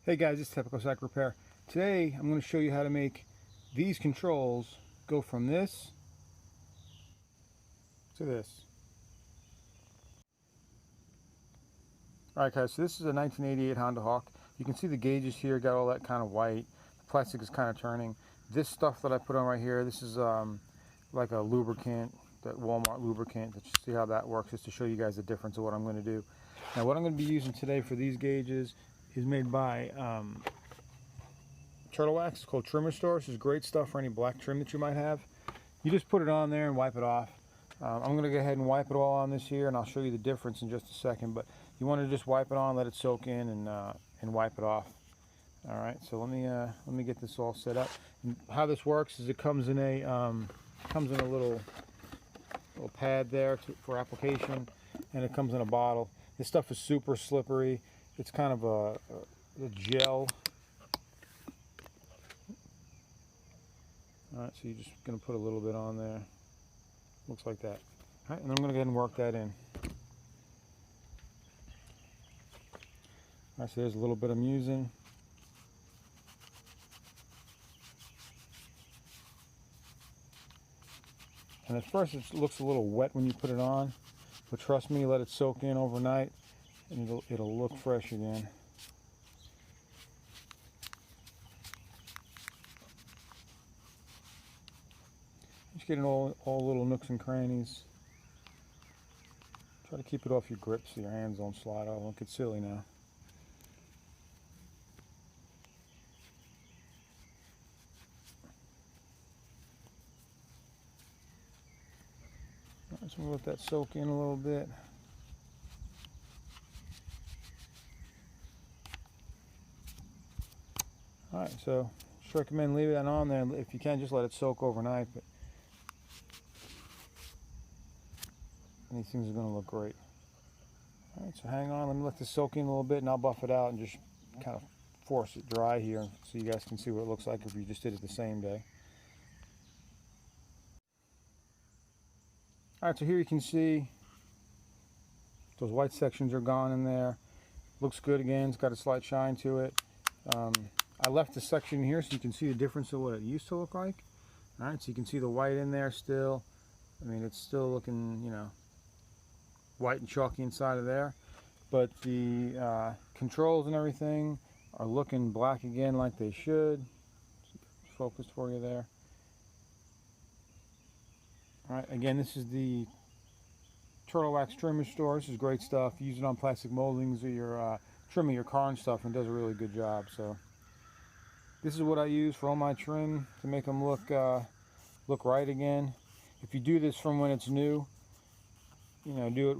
Hey guys, it's Typical Sack Repair. Today I'm going to show you how to make these controls go from this to this. Alright guys, so this is a 1988 Honda Hawk. You can see the gauges here, got all that kind of white. The plastic is kind of turning. This stuff that I put on right here, this is like a lubricant, that Walmart lubricant. Let's see how that works, just to show you guys the difference of what I'm going to do. Now what I'm going to be using today for these gauges is made by Turtle Wax. It's called Trimmer Store. This is great stuff for any black trim that you might have. You just put it on there and wipe it off. I'm going to go ahead and wipe it all on this here, and I'll show you the difference in just a second. But you want to just wipe it on, let it soak in, and wipe it off. All right. So let me get this all set up. And how this works is it comes in a little pad there for application, and it comes in a bottle. This stuff is super slippery. It's kind of a gel. Alright, so you're just going to put a little bit on there. Looks like that. Alright, and I'm going to go ahead and work that in. Alright, so there's a little bit I'm using. And at first it looks a little wet when you put it on, but trust me, let it soak in overnight and it'll look fresh again. Just getting all little nooks and crannies. Try to keep it off your grip so your hands don't slide off. Don't get silly now. Alright, so we'll let that soak in a little bit. Alright, so just recommend leaving that on there. If you can, just let it soak overnight. But these things are going to look great. Alright, so hang on. Let me let this soak in a little bit, and I'll buff it out and just kind of force it dry here so you guys can see what it looks like if you just did it the same day. Alright, so here you can see those white sections are gone in there. Looks good again. It's got a slight shine to it. I left the section here so you can see the difference of what it used to look like. Alright, so you can see the white in there still. I mean, it's still looking, you know, white and chalky inside of there. But the controls and everything are looking black again like they should. Focused for you there. Alright, again, this is the Turtle Wax Trimmer Store. This is great stuff. Use it on plastic moldings or your trimming your car and stuff, and it does a really good job. So this is what I use for all my trim to make them look right again. If you do this from when it's new, you know, do it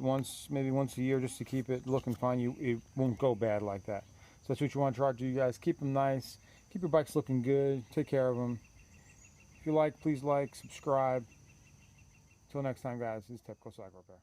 maybe once a year, just to keep it looking fine. It won't go bad like that. So that's what you want to try to do, you guys. Keep them nice. Keep your bikes looking good. Take care of them. If you like, please like, subscribe. Until next time, guys, this is Typical Sack Repair.